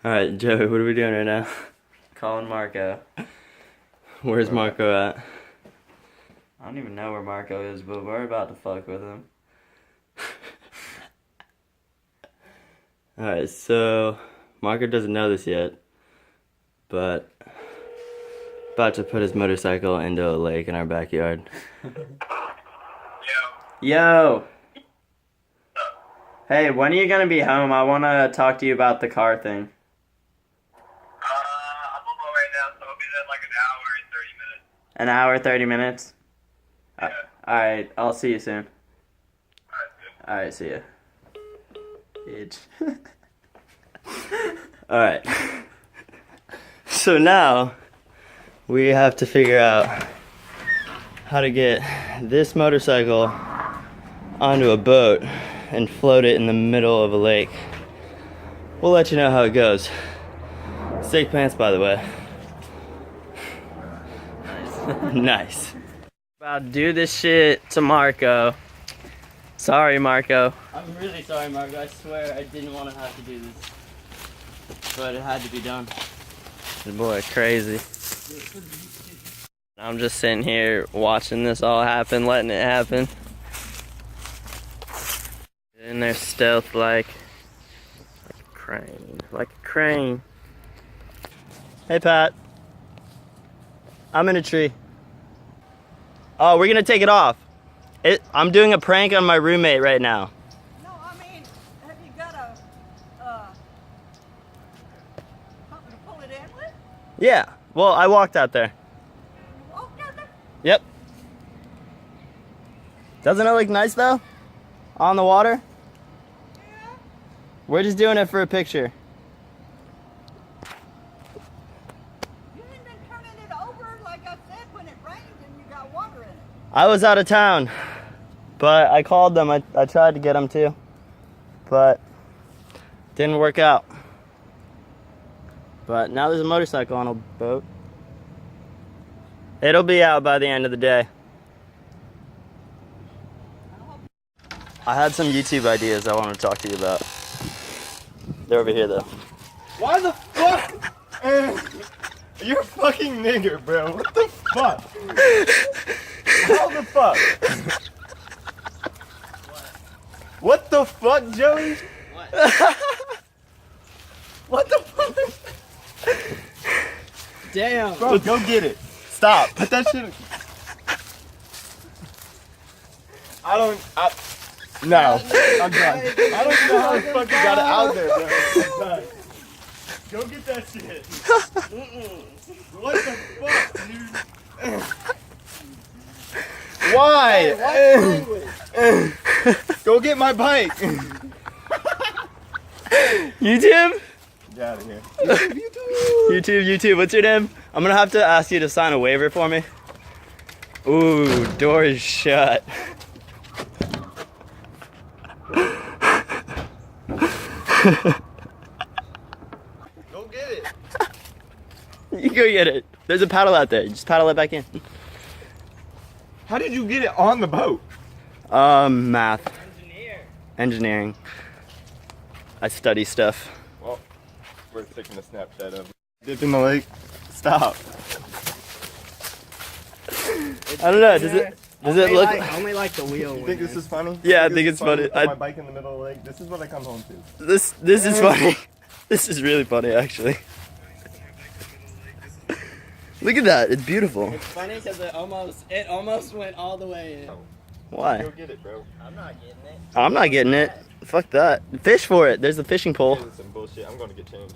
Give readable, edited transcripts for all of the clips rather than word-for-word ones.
Alright, Joey, what are we doing right now? Calling Marco. Where's Marco at? I don't even know where Marco is, but we're about to fuck with him. Alright, so Marco doesn't know this yet, but about to put his motorcycle into a lake in our backyard. Yo! Hey, when are you gonna be home? I wanna talk to you about the car thing. I'm on my way now, so I'll be there in like an hour and 30 minutes. An hour, 30 minutes? Yeah. Alright, I'll see you soon. Alright, Alright, good. see ya. Bitch. Alright. So now we have to figure out how to get this motorcycle onto a boat and float it in the middle of a lake. We'll let you know how it goes. Steak pants, by the way. Nice. Nice. About to do this shit to Marco. Sorry, Marco. I'm really sorry, Marco. I swear I didn't want to have to do this. But it had to be done. This boy crazy. I'm just sitting here watching this all happen, letting it happen. And they're stealth like a crane. Like a crane. Hey, Pat. I'm in a tree. Oh, we're gonna take it off. I'm doing a prank on my roommate right now. No, I mean, have you got something to pull it in with? Yeah. Well, I walked out there. You walked out there? Yep. Doesn't it look nice though? On the water? Yeah. We're just doing it for a picture. You ain't been turning it over like I said when it rained and you got water in it. I was out of town, but I called them. I tried to get them too, but didn't work out. But now there's a motorcycle on a boat. It'll be out by the end of the day. I had some YouTube ideas I want to talk to you about. They're over here though. Why the fuck? You're a fucking nigger, bro. What the fuck? How the fuck? What the fuck, Joey? What the fuck? Damn. Bro, go get it. Stop. Put that shit. No, I'm done. I don't know how the fuck you got it out there, bro. I'm done. Go get that shit. What the fuck, dude? Why? Go get my bike. YouTube? Get out of here. YouTube. What's your name? I'm gonna have to ask you to sign a waiver for me. Ooh, door is shut. Go get it. You go get it. There's a paddle out there. Just paddle it back in. How did you get it on the boat? Math. Engineering. I study stuff. Well, we're taking a Snapchat of it. Dip in the lake. Stop. I don't know. Does it look? Only like the wheel. You think this is funny? Yeah, I You think this it's is funny. Put my bike in the middle of the lake. This is what I come home to. This is funny. This is really funny, actually. Look at that. It's beautiful. It's funny because it almost went all the way in. Why? Go get it, bro. I'm not getting it. I'm not getting it. Fuck that. Fish for it. There's the fishing pole. This is some bullshit. I'm gonna get changed.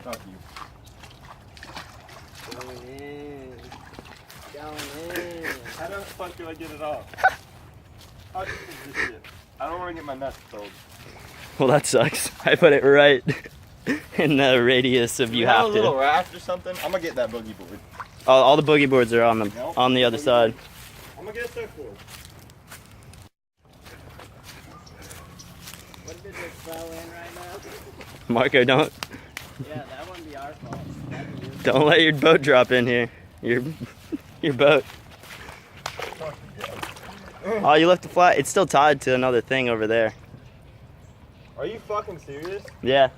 Fuck you. Going in. Going in. How the fuck do I get it off? How do you do this shit? I don't want to get my nuts sold. Well, that sucks. I put it right in the radius of you have a little to. raft or something? I'm gonna get that boogie board. All the boogie boards are on the Nope. on the other side. I'm gonna get a surfboard. What if it just fell in right now? Marco, don't Yeah, that wouldn't be our fault. That'd be yours. don't let your boat drop in here. Your boat. Fuck you guys. Oh, you left the flat? It's still tied to another thing over there. Are you fucking serious? Yeah.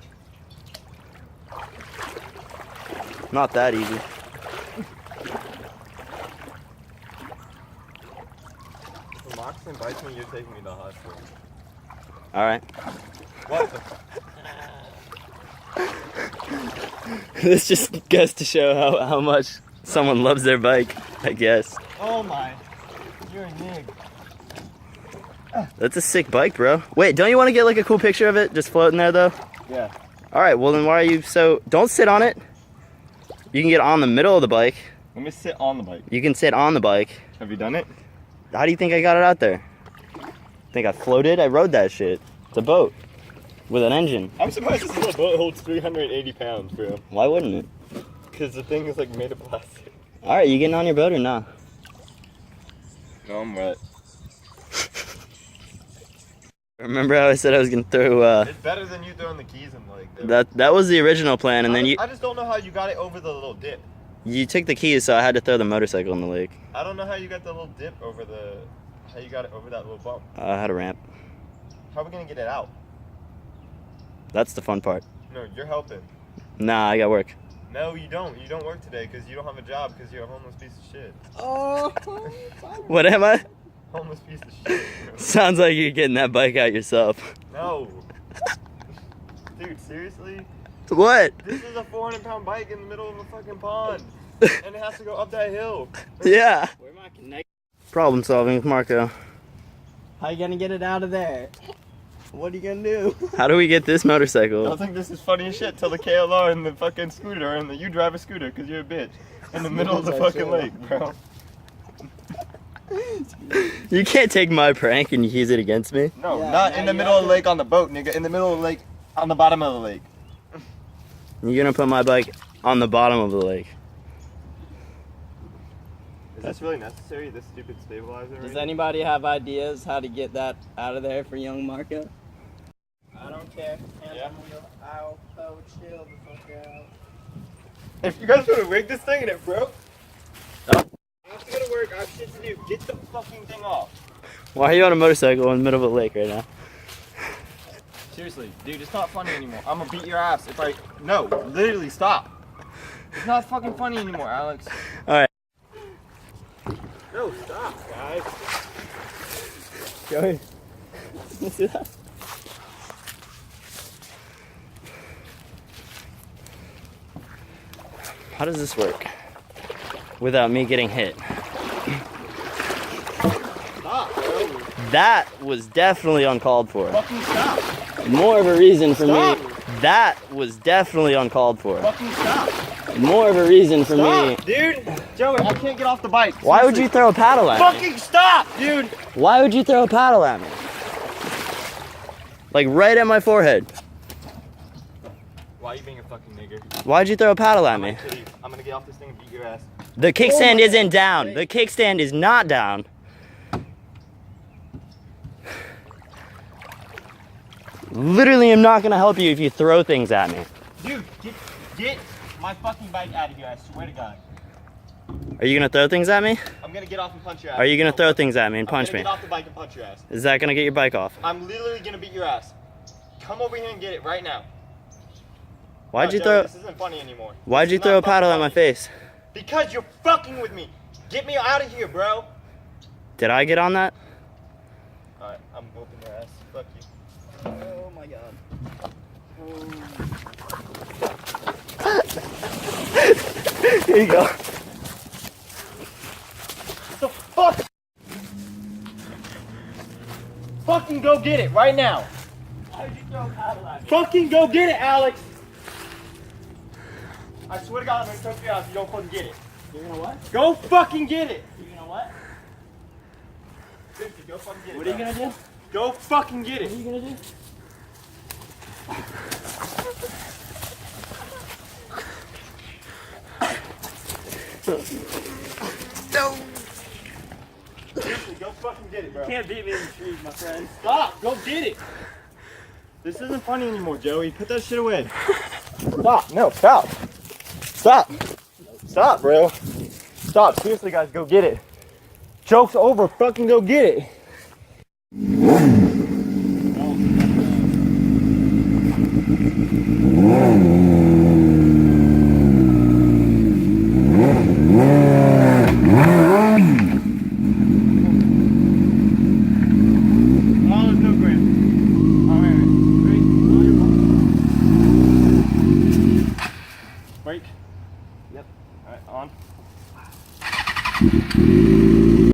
Not that easy. If a moccasin bites me, you're taking me to the hospital. Alright. What the This just goes to show how much someone loves their bike, I guess. Oh my. You're a nig. That's a sick bike, bro. Wait, don't you want to get like a cool picture of it just floating there though? Yeah. Alright, well then why are you so... Don't sit on it. You can get on the middle of the bike. Let me sit on the bike. You can sit on the bike. Have you done it? How do you think I got it out there? Think I floated? I rode that shit. It's a boat. With an engine. I'm surprised this little boat holds 380 pounds, bro. Why wouldn't it? Because the thing is like made of plastic. Alright, you getting on your boat or not? No, I'm wet. Remember how I said I was gonna throw It's better than you throwing the keys in like that was the original plan, and then I just don't know how you got it over the little dip. you took the keys, so I had to throw the motorcycle in the lake. I don't know how you got the little dip over how you got it over that little bump. I had a ramp. How are we gonna get it out? That's the fun part. No, you're helping. Nah, I got work. No, you don't. You don't work today because you don't have a job because you're a homeless piece of shit. Oh, What am I? Homeless piece of shit. Sounds like you're getting that bike out yourself. No. Dude, seriously? What? This is a 400-pound bike in the middle of a fucking pond. And it has to go up that hill. Yeah. Where am I connected? Problem solving with Marco. How you gonna get it out of there? What are you gonna do? How do we get this I motorcycle? think this is funny as shit. Tell the KLR and the fucking scooter and you drive a scooter because you're a bitch. In the middle of the fucking lake, bro. You can't take my prank and use it against me. No, Yeah, not now in the you middle have of the lake on the boat, nigga. In the middle of the lake, on the bottom of the lake. You're gonna put my bike on the bottom of the lake. Is this really necessary, this stupid stabilizer? Does right here? anybody have ideas how to get that out of there for young Marco? I don't care. Yeah. I'll chill the fuck out. If you guys want to rig this thing and it broke, I have to go to work. I have shit to do. Get the fucking thing off. Why are you on a motorcycle in the middle of a lake right now? Seriously, dude, it's not funny anymore. I'm gonna beat your ass if I. No, literally, stop. It's not fucking funny anymore, Alex. Alright. No, stop, guys. Go ahead. Let's do that. How does this work without me getting hit? Stop, bro. That was definitely uncalled for. Fucking stop. More of a reason for Stop. me. That was definitely uncalled for. Fucking stop. More of a reason for Stop, me. dude. Joey, I can't get off the bike. Why would Seriously. you throw a paddle at me? Fucking stop, dude. Why would you throw a paddle at me? Like right at my forehead. Why are you being a fucking nigger? Why'd you throw a paddle at me? I'm gonna get off this thing and beat your ass. The kickstand isn't down. The kickstand is not down. Literally, I'm not gonna help you if you throw things at me. Dude, get my fucking bike out of here, I swear to God. Are you gonna throw things at me? I'm gonna get off and punch your ass. Are you gonna throw things at me and punch I'm gonna me? get off the bike and punch your ass. Is that gonna get your bike off? I'm literally gonna beat your ass. Come over here and get it right now. Why'd No, you Joey, throw? This isn't funny anymore. Why'd This you is throw not a paddle at fucking my funny. face? Because you're fucking with me. Get me out of here, bro. Did I get on that? Alright, I'm whooping your ass. Fuck you. Oh my god. Here you go. The fuck? Fucking go get it right now. Why'd you throw a paddle at me? Fucking go get it, Alex. I swear to God, I'm gonna choke your ass if you don't fucking get it. You're gonna what? Go fucking get it. You're gonna what? Seriously, go fucking get it. What are you bro. gonna do? Go fucking get What it. are you gonna do? Seriously, go fucking get it, bro. Can't beat me in the trees, my friend. Stop! Go get it! This isn't funny anymore, Joey. Put that shit away. Stop! No, stop! Stop! Stop, bro. Stop. Seriously, guys, go get it. Joke's over. Fucking go get it. Brake. Yep. All right, on.